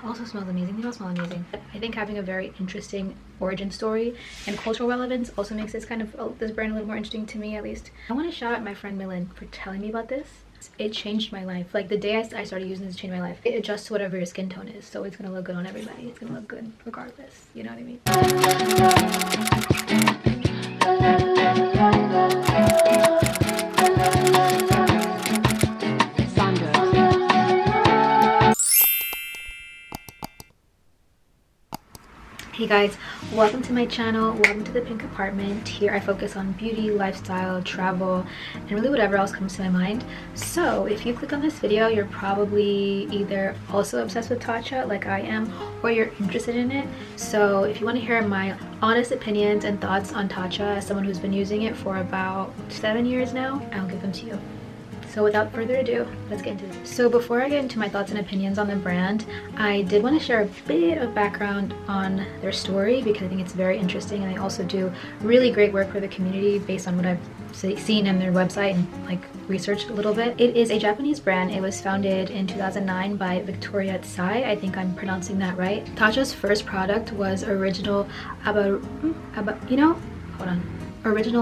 Also smells amazing. They all smell amazing. I think having a very interesting origin story and cultural relevance also makes this this brand a little more interesting to me, at least. I want to shout out my friend Millen for telling me about this. It changed my life. Like the day I started using this, changed my life. It adjusts to whatever your skin tone is, so it's gonna look good on everybody. It's gonna look good regardless, you know what I mean? Hey guys, welcome to my channel. Welcome to the Pink Apartment. Here I focus on beauty, lifestyle, travel, and really whatever else comes to my mind. So if you click on this video, you're probably either also obsessed with Tatcha like I am, or you're interested in it. So if you want to hear my honest opinions and thoughts on Tatcha as someone who's been using it for about 7 years now, I'll give them to you. So without further ado, let's get into it. So before I get into my thoughts and opinions on the brand, I did want to share a bit of background on their story because I think it's very interesting, and they also do really great work for the community based on what I've seen on their website and like researched a little bit. It is a Japanese brand. It was founded in 2009 by Victoria Tsai. I think I'm pronouncing that right. Tatcha's first product was original original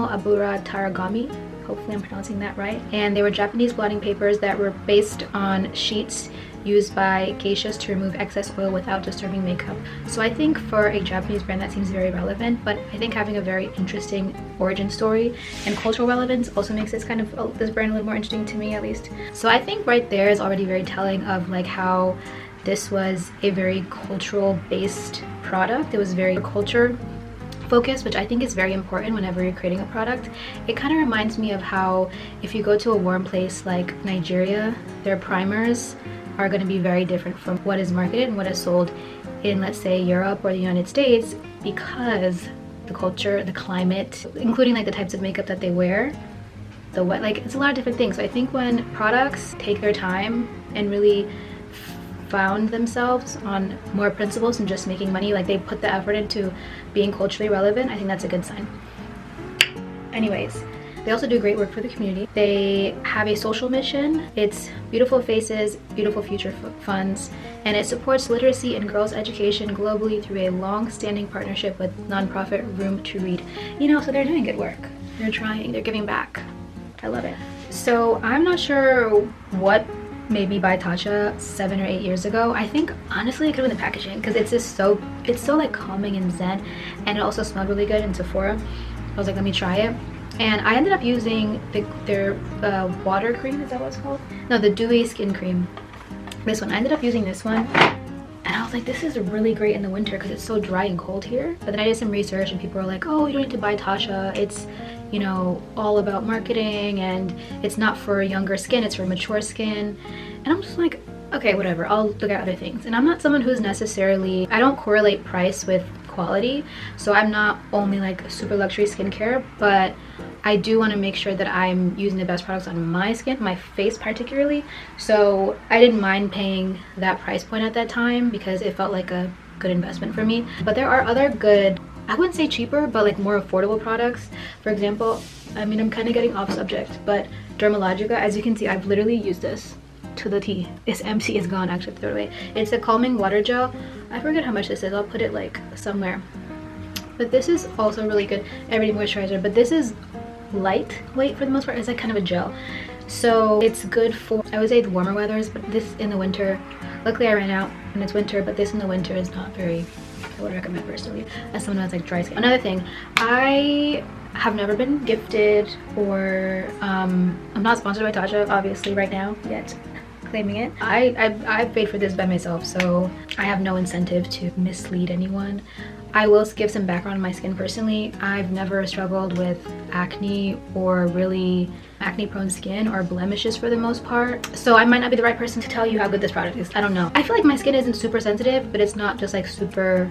Abura Taragami. Hopefully I'm pronouncing that right. And they were Japanese blotting papers that were based on sheets used by geishas to remove excess oil without disturbing makeup. So I think for a Japanese brand that seems very relevant, but I think having a very interesting origin story and cultural relevance also makes this brand a little more interesting to me, at least. So I think right there is already very telling of like how this was a very cultural based product. It was very culture focus, which I think is very important whenever you're creating a product. It kind of reminds me of how if you go to a warm place like Nigeria, their primers are going to be very different from what is marketed and what is sold in, let's say, Europe or the United States, because the culture, the climate, including like the types of makeup that they wear, the wet, like it's a lot of different things. So I think when products take their time and really found themselves on more principles than just making money, like they put the effort into being culturally relevant, I think that's a good sign. Anyways, they also do great work for the community. They have a social mission. It's beautiful faces, beautiful future funds, and it supports literacy and girls' education globally through a long-standing partnership with nonprofit Room to Read. You know, so they're doing good work. They're trying, they're giving back. I love it. So I'm not sure what maybe buy Tatcha 7 or 8 years ago. I think honestly it could have been the packaging, because it's so like calming and zen, and it also smelled really good in Sephora. I was like, let me try it, and I ended up using their water cream. Is that what it's called? No, the dewy skin cream. This one. I ended up using this one, and I was like, this is really great in the winter because it's so dry and cold here. But then I did some research and people were like, oh, you don't need to buy Tatcha. It's, you know, all about marketing and it's not for younger skin, it's for mature skin. And I'm just like, okay, whatever, I'll look at other things. And I'm not someone who's necessarily, I don't correlate price with quality. So I'm not only like super luxury skincare, but I do want to make sure that I'm using the best products on my skin, my face particularly. So I didn't mind paying that price point at that time because it felt like a good investment for me. But there are other good, I wouldn't say cheaper, but like more affordable products. For example, I mean, I'm kind of getting off subject, but Dermalogica, as you can see, I've literally used this to the T. It's empty, it's gone, actually, throw it away. It's a calming water gel. I forget how much this is. I'll put it like somewhere. But this is also really good everyday moisturizer, but this is lightweight for the most part. It's like kind of a gel. So it's good for, I would say, the warmer weathers, but this in the winter, luckily I ran out and it's winter, but this in the winter is not very, I would recommend personally as someone who has like dry skin. Another thing, I have never been gifted or I'm not sponsored by Tatcha obviously right now yet, claiming it. I paid for this by myself, so I have no incentive to mislead anyone. I will give some background on my skin personally. I've never struggled with acne or really acne prone skin or blemishes for the most part, so I might not be the right person to tell you how good this product is. I don't know. I feel like my skin isn't super sensitive, but it's not just like super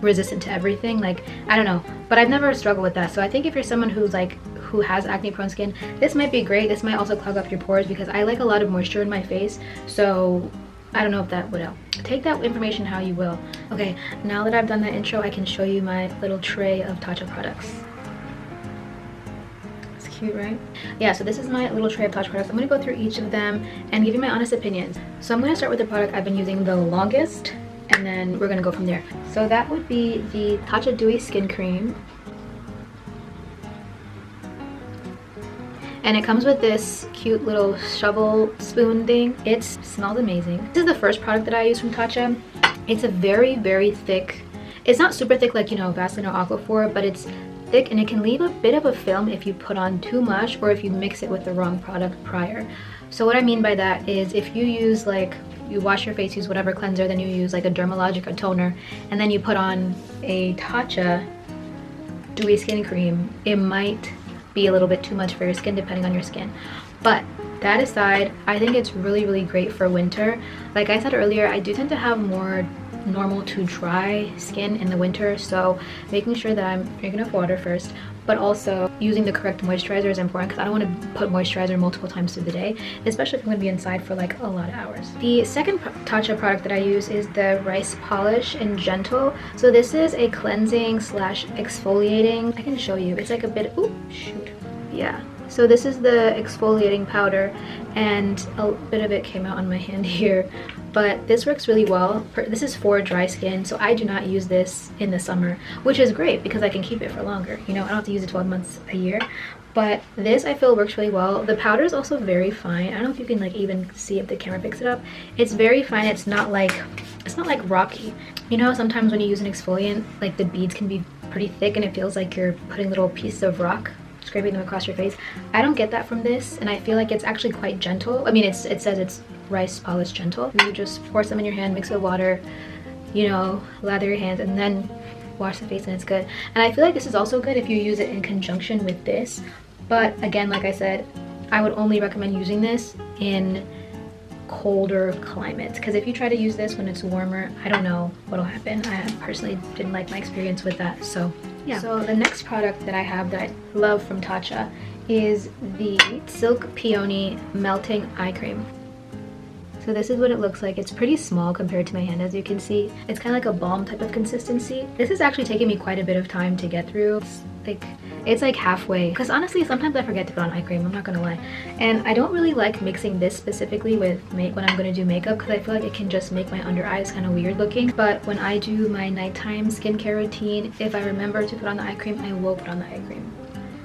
resistant to everything. Like, I don't know, but I've never struggled with that. So I think if you're someone who has acne prone skin, this might be great. This might also clog up your pores because I like a lot of moisture in my face, so I don't know if that would help. Take that information how you will. Okay, now that I've done that intro, I can show you my little tray of Tatcha products. It's cute, right? Yeah, so this is my little tray of Tatcha products. I'm going to go through each of them and give you my honest opinions. So I'm going to start with the product I've been using the longest, and then we're gonna go from there. So that would be the Tatcha Dewy Skin Cream. And it comes with this cute little shovel spoon thing. It smells amazing. This is the first product that I use from Tatcha. It's a very, very thick, it's not super thick like, you know, Vaseline or Aquaphor, but it's thick and it can leave a bit of a film if you put on too much or if you mix it with the wrong product prior. So what I mean by that is if you use like, you wash your face, use whatever cleanser, then you use like a Dermalogica toner, and then you put on a Tatcha Dewy Skin Cream, it might be a little bit too much for your skin depending on your skin. But that aside, I think it's really, really great for winter. Like I said earlier, I do tend to have more normal to dry skin in the winter, so making sure that I'm drinking enough water first, but also using the correct moisturizer is important because I don't want to put moisturizer multiple times through the day, especially if I'm going to be inside for like a lot of hours. The second Tatcha product that I use is the Rice Polish in Gentle. So this is a cleansing slash exfoliating. I can show you. It's like a bit, oh shoot, yeah. So this is the exfoliating powder, and a bit of it came out on my hand here, but this works really well. This is for dry skin, so I do not use this in the summer, which is great because I can keep it for longer. You know, I don't have to use it 12 months a year, but this I feel works really well. The powder is also very fine. I don't know if you can like even see if the camera picks it up. It's very fine. It's not like rocky. You know, sometimes when you use an exfoliant, like the beads can be pretty thick and it feels like you're putting little pieces of rock, scraping them across your face. I don't get that from this, and I feel like it's actually quite gentle. I mean, it says it's rice polish gentle. You just pour some in your hand, mix it with water, you know, lather your hands, and then wash the face, and it's good. And I feel like this is also good if you use it in conjunction with this. But again, like I said, I would only recommend using this in colder climates, because if you try to use this when it's warmer, I don't know what'll happen. I personally didn't like my experience with that, so yeah. So the next product that I have that I love from Tatcha is the Silk Peony Melting Eye Cream. So this is what it looks like. It's pretty small compared to my hand, as you can see. It's kind of like a balm type of consistency. This has actually taken me quite a bit of time to get through. It's like halfway, because honestly sometimes I forget to put on eye cream, I'm not gonna lie. And I don't really like mixing this specifically with when I'm gonna do makeup, because I feel like it can just make my under eyes kind of weird looking. But when I do my nighttime skincare routine, if I remember to put on the eye cream, I will put on the eye cream,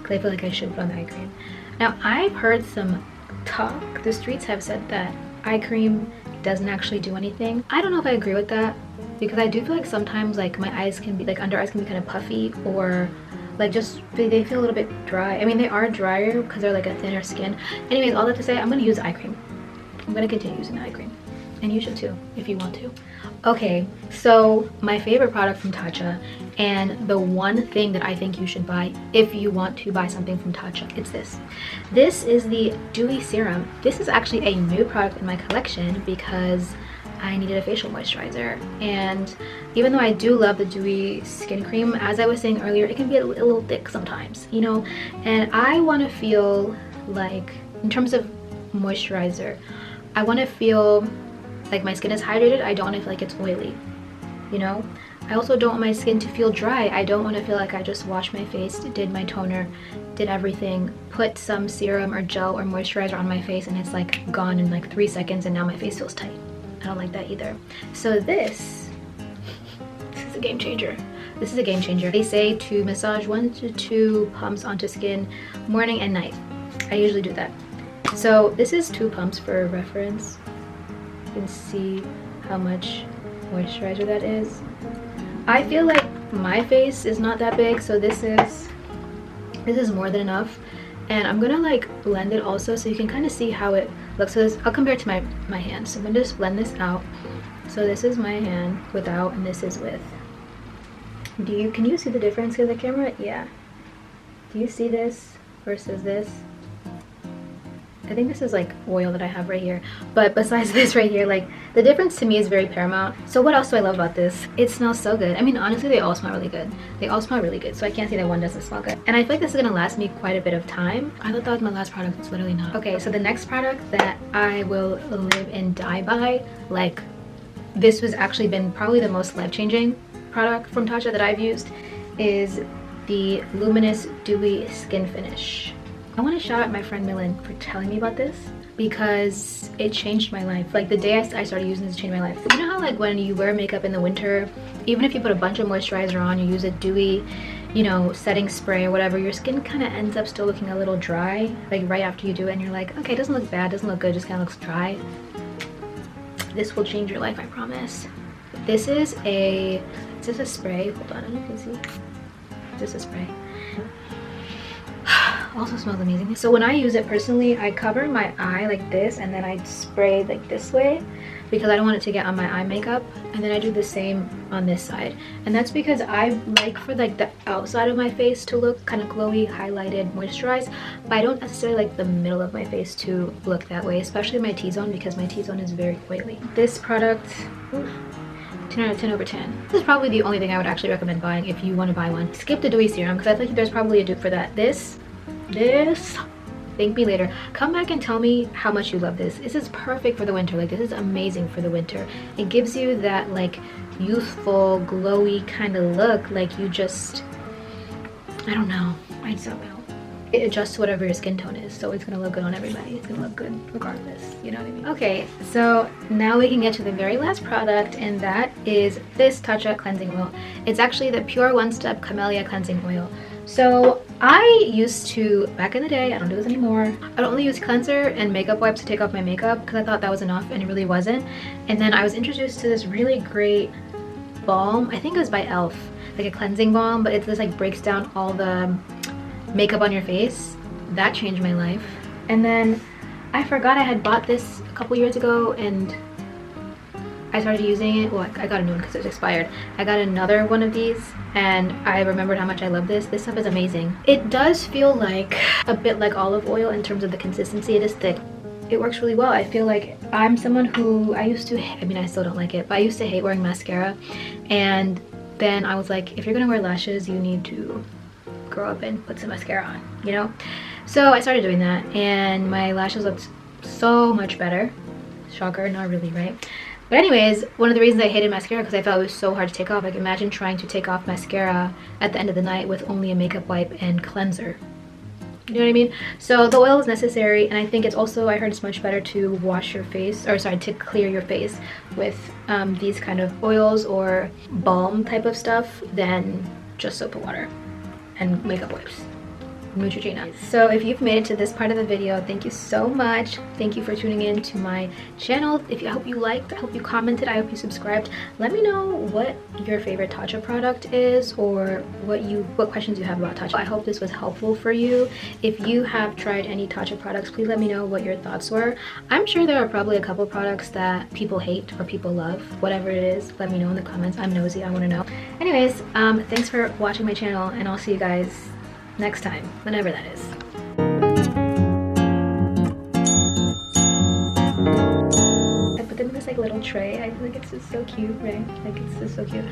because I feel like I should put on the eye cream. Now I've heard some talk, the streets have said that eye cream doesn't actually do anything. I don't know if I agree with that, because I do feel like sometimes like my eyes can be, like under eyes can be kind of puffy, or like just they feel a little bit dry. I mean, they are drier because they're like a thinner skin. Anyways, all that to say, I'm gonna use eye cream. I'm gonna continue using the eye cream, and you should too if you want to. Okay, so my favorite product from Tatcha, and the one thing that I think you should buy if you want to buy something from Tatcha, it's this. This is the Dewy Serum. This is actually a new product in my collection because I needed a facial moisturizer, and even though I do love the Dewy Skin Cream, as I was saying earlier, it can be a little thick sometimes, you know, and I want to feel like, in terms of moisturizer, I want to feel like my skin is hydrated. I don't want to feel like it's oily, you know. I also don't want my skin to feel dry. I don't want to feel like I just washed my face, did my toner, did everything, put some serum or gel or moisturizer on my face, and it's like gone in like 3 seconds and now my face feels tight. I don't like that either. So this is a game changer. This is a game changer. They say to massage 1 to 2 pumps onto skin morning and night. I usually do that. So this is 2 pumps for reference. You can see how much moisturizer that is. I feel like my face is not that big, so this is more than enough. And I'm gonna like blend it also so you can kind of see how it looks. So I'll compare it to my hand. So I'm gonna just blend this out. So this is my hand without, and this is with. Can you see the difference in the camera? Yeah. Do you see this versus this? I think this is like oil that I have right here, but besides this right here, like the difference to me is very paramount. So what else do I love about this? It smells so good. I mean, honestly, they all smell really good. They all smell really good, so I can't say that one doesn't smell good. And I feel like this is gonna last me quite a bit of time. I thought that was my last product. It's literally not. Okay, so the next product that I will live and die by, like this was actually been probably the most life-changing product from Tatcha that I've used, is the Luminous Dewy Skin Finish. I want to shout out my friend Millen for telling me about this. because it changed my life. Like the day I started using this, it changed my life. You know how like when you wear makeup in the winter, even if you put a bunch of moisturizer on, you use a dewy, you know, setting spray or whatever, your skin kind of ends up still looking a little dry, like right after you do it, and you're like, okay, it doesn't look bad, doesn't look good, just kind of looks dry. This will change your life, I promise. This is a spray. Hold on, I don't know if you can see. This is a spray. Also smells amazing. So when I use it personally, I cover my eye like this, and then I spray like this way because I don't want it to get on my eye makeup, and then I do the same on this side. And that's because I like for like the outside of my face to look kind of glowy, highlighted, moisturized, but I don't necessarily like the middle of my face to look that way, especially my T-zone, because my T-zone is very oily. This product, 10 out of 10 over 10. This is probably the only thing I would actually recommend buying if you want to buy one. Skip the dewy serum because I think there's probably a dupe for that. This, thank me later. Come back and tell me how much you love this. This is perfect for the winter. Like, this is amazing for the winter. It gives you that like youthful, glowy kind of look. Like you just, I don't know. I just don't know. It adjusts to whatever your skin tone is, so it's gonna look good on everybody. It's gonna look good regardless, you know what I mean? Okay, so now we can get to the very last product, and that is this Tatcha cleansing oil. It's actually the Pure One Step Camellia Cleansing Oil. So I used to, back in the day, I don't do this anymore, I'd only use cleanser and makeup wipes to take off my makeup because I thought that was enough, and it really wasn't. And then I was introduced to this really great balm. I think it was by e.l.f., like a cleansing balm, but it just like breaks down all the makeup on your face. That changed my life. And then I forgot I had bought this a couple years ago, and I started using it. Well, I got a new one because it's expired. I got another one of these, and I remembered how much I love this. This stuff is amazing. It does feel like a bit like olive oil in terms of the consistency. It is thick. It works really well. I feel like I'm someone who, I mean, I still don't like it, but I used to hate wearing mascara. And then I was like, if you're gonna wear lashes, you need to grow up and put some mascara on, you know? So I started doing that, and my lashes looked so much better. Shocker, not really, right? But anyways, one of the reasons I hated mascara because I felt it was so hard to take off. Like, imagine trying to take off mascara at the end of the night with only a makeup wipe and cleanser. You know what I mean? So the oil is necessary, and I think it's also, I heard it's much better to wash your face, or sorry, to clear your face with these kind of oils or balm type of stuff than just soap and water and makeup wipes. Neutrogena. So if you've made it to this part of the video, thank you so much. Thank you for tuning in to my channel. I hope you liked, I hope you commented, I hope you subscribed. Let me know what your favorite Tatcha product is, or what questions you have about Tatcha. I hope this was helpful for you. If you have tried any Tatcha products, please let me know what your thoughts were. I'm sure there are probably a couple products that people hate or people love. Whatever it is, let me know in the comments. I'm nosy, I want to know. Anyways, thanks for watching my channel, and I'll see you guys next time, whenever that is. I put them in this like little tray. I think it's just so cute, right? Like, it's just so cute.